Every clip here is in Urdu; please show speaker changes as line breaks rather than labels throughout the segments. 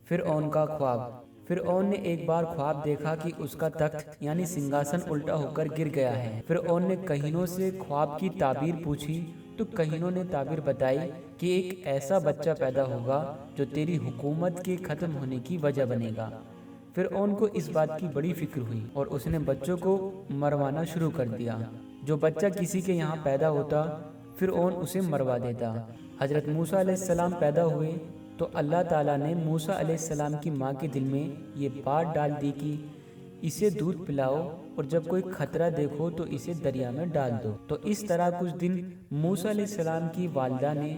فرعون کا خواب۔ فرعون نے ایک بار خواب دیکھا کہ اس کا تخت یعنی سنگاسن الٹا ہو کر گر گیا ہے۔ فرعون نے کہینوں سے خواب کی تعبیر پوچھی تو کہینوں نے تعبیر بتائی کہ ایک ایسا بچہ پیدا ہوگا جو تیری حکومت کے ختم ہونے کی وجہ بنے گا۔ فرعون کو اس بات کی بڑی فکر ہوئی اور اس نے بچوں کو مروانا شروع کر دیا۔ جو بچہ کسی کے یہاں پیدا ہوتا فرعون اسے مروا دیتا۔ حضرت موسیٰ علیہ السلام پیدا ہوئے تو اللہ تعالیٰ نے موسیٰ علیہ السلام کی ماں کے دل میں یہ بات ڈال دی کہ اسے دودھ پلاؤ اور جب کوئی خطرہ دیکھو تو اسے دریا میں ڈال دو۔ تو اس طرح کچھ دن موسیٰ علیہ السلام کی والدہ نے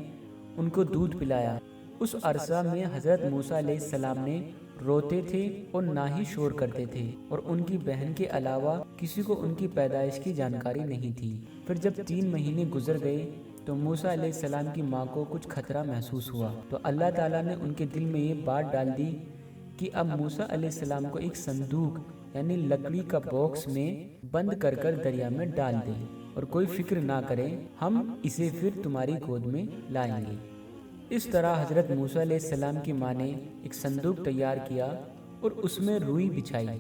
ان کو دودھ پلایا۔ اس عرصہ میں حضرت موسیٰ علیہ السلام نے روتے تھے اور نہ ہی شور کرتے تھے اور ان کی بہن کے علاوہ کسی کو ان کی پیدائش کی جانکاری نہیں تھی۔ پھر جب 3 مہینے گزر گئے تو موسیٰ علیہ السلام کی ماں کو کچھ خطرہ محسوس ہوا تو اللہ تعالیٰ نے ان کے دل میں یہ بات ڈال دی کہ اب موسیٰ علیہ السلام کو ایک صندوق یعنی لکڑی کا باکس میں بند کر کر دریا میں ڈال دیں اور کوئی فکر نہ کریں، ہم اسے پھر تمہاری گود میں لائیں گے۔ اس طرح حضرت موسیٰ علیہ السلام کی ماں نے ایک صندوق تیار کیا اور اس میں روئی بچھائی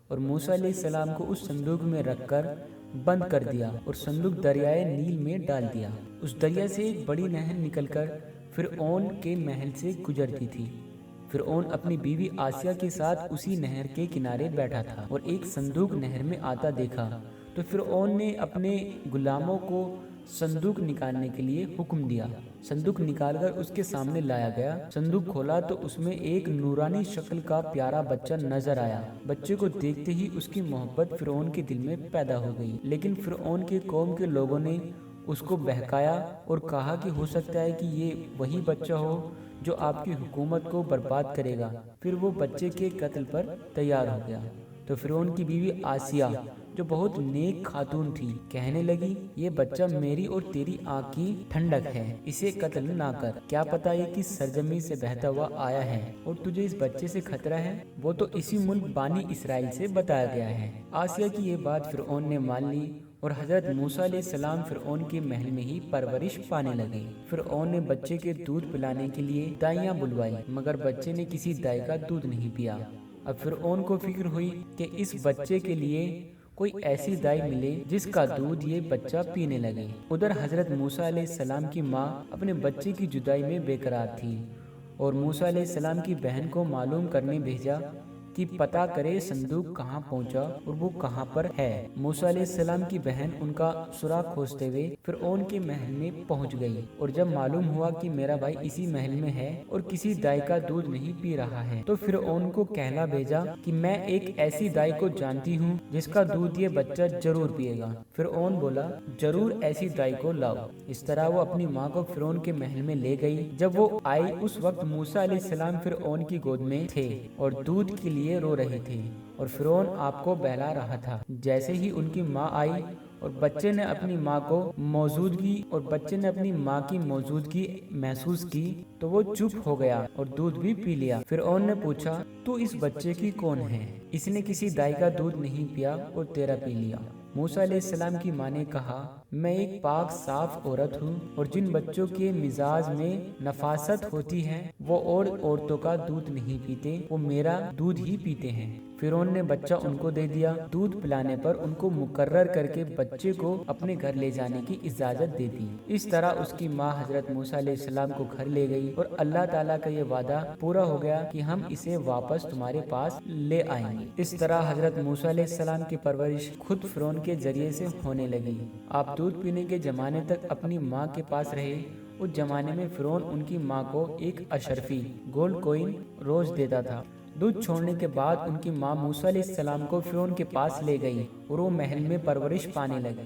اور موسیٰ علیہ السلام کو اس صندوق میں رکھ کر بند کر دیا اور صندوق دریائے نیل میں ڈال دیا۔ اس دریا سے ایک بڑی نہر نکل کر فرعون کے محل سے گزرتی تھی۔ فرعون اپنی بیوی آسیہ کے ساتھ اسی نہر کے کنارے بیٹھا تھا اور ایک صندوق نہر میں آتا دیکھا تو فرعون نے اپنے غلاموں کو صندوق نکالنے کے لیے حکم دیا۔ صندوق نکال کر اس کے سامنے لایا گیا۔ صندوق کھولا تو اس میں ایک نورانی شکل کا پیارا بچہ نظر آیا۔ بچے کو دیکھتے ہی اس کی محبت فرعون کے دل میں پیدا ہو گئی، لیکن فرعون کے قوم کے لوگوں نے اس کو بہکایا اور کہا کہ ہو سکتا ہے کہ یہ وہی بچہ ہو جو آپ کی حکومت کو برباد کرے گا۔ پھر وہ بچے کے قتل پر تیار ہو گیا۔ تو فرعون کی بیوی آسیہ جو بہت نیک خاتون تھی کہنے لگی، یہ بچہ میری اور تیری آنکھ کی ٹھنڈک ہے، اسے قتل نہ کر، کیا پتا یہ کس سرزمین سے بہتا ہوا آیا ہے اور تجھے اس بچے سے خطرہ ہے، وہ تو اسی ملک بانی اسرائیل سے بتایا گیا ہے۔ آسیہ کی یہ بات فرعون نے مان لی اور حضرت موسیٰ علیہ السلام فرعون کے محل میں ہی پرورش پانے لگے۔ فرعون نے بچے کے دودھ پلانے کے لیے دائیاں بلوائی مگر بچے نے کسی دائی کا دودھ نہیں پیا۔ اب فرعون کو فکر ہوئی کہ اس بچے کے لیے کوئی ایسی دائی ملے جس کا دودھ یہ بچہ پینے لگے۔ ادھر حضرت موسیٰ علیہ السلام کی ماں اپنے بچے کی جدائی میں بے قرار تھی اور موسیٰ علیہ السلام کی بہن کو معلوم کرنے بھیجا کہ پتہ کرے صندوق کہاں پہنچا اور وہ کہاں پر ہے۔ موسیٰ علیہ السلام کی بہن ان کا سراغ کھوجتے ہوئے فرعون کے محل میں پہنچ گئی اور جب معلوم ہوا کہ میرا بھائی اسی محل میں ہے اور کسی دائی کا دودھ نہیں پی رہا ہے تو فرعون کو کہلا بھیجا کہ میں ایک ایسی دائی کو جانتی ہوں جس کا دودھ یہ بچہ ضرور پیے گا۔ فرعون بولا ضرور ایسی دائی کو لاؤ۔ اس طرح وہ اپنی ماں کو فرعون کے محل میں لے گئی۔ جب وہ آئی اس وقت موسیٰ علیہ السلام فرعون کی گود میں تھے اور دودھ کے لیے رو رہے تھے اور فرعون آپ کو بہلا رہا تھا۔ جیسے ہی ان کی ماں آئی اور بچے نے اپنی ماں کی موجودگی محسوس کی تو وہ چپ ہو گیا اور دودھ بھی پی لیا۔ فرعون نے پوچھا تو اس بچے کی کون ہے؟ اس نے کسی دائی کا دودھ نہیں پیا اور تیرا پی لیا۔ موسیٰ علیہ السلام کی ماں نے کہا میں ایک پاک صاف عورت ہوں اور جن بچوں کے مزاج میں نفاست ہوتی ہے وہ اور عورتوں کا دودھ نہیں پیتے، وہ میرا دودھ ہی پیتے ہیں۔ فرعون نے بچہ ان کو دے دیا۔ دودھ پلانے پر ان کو مقرر کر کے بچے کو اپنے گھر لے جانے کی اجازت دے دی۔ اس طرح اس کی ماں حضرت موسیٰ علیہ السلام کو گھر لے گئی اور اللہ تعالیٰ کا یہ وعدہ پورا ہو گیا کہ ہم اسے واپس تمہارے پاس لے آئیں گے۔ اس طرح حضرت موسیٰ علیہ السلام کی پرورش خود فرعون کے ذریعے سے ہونے لگی۔ آپ دودھ پینے کے زمانے تک اپنی ماں کے پاس رہے۔ اس زمانے میں فرعون ان کی ماں کو ایک اشرفی گولڈ کوئن روز دیتا تھا۔ دودھ چھوڑنے کے بعد ان کی ماں موسیٰ علیہ السلام کو فرعون کے پاس لے گئی اور وہ محل میں پرورش پانے لگے۔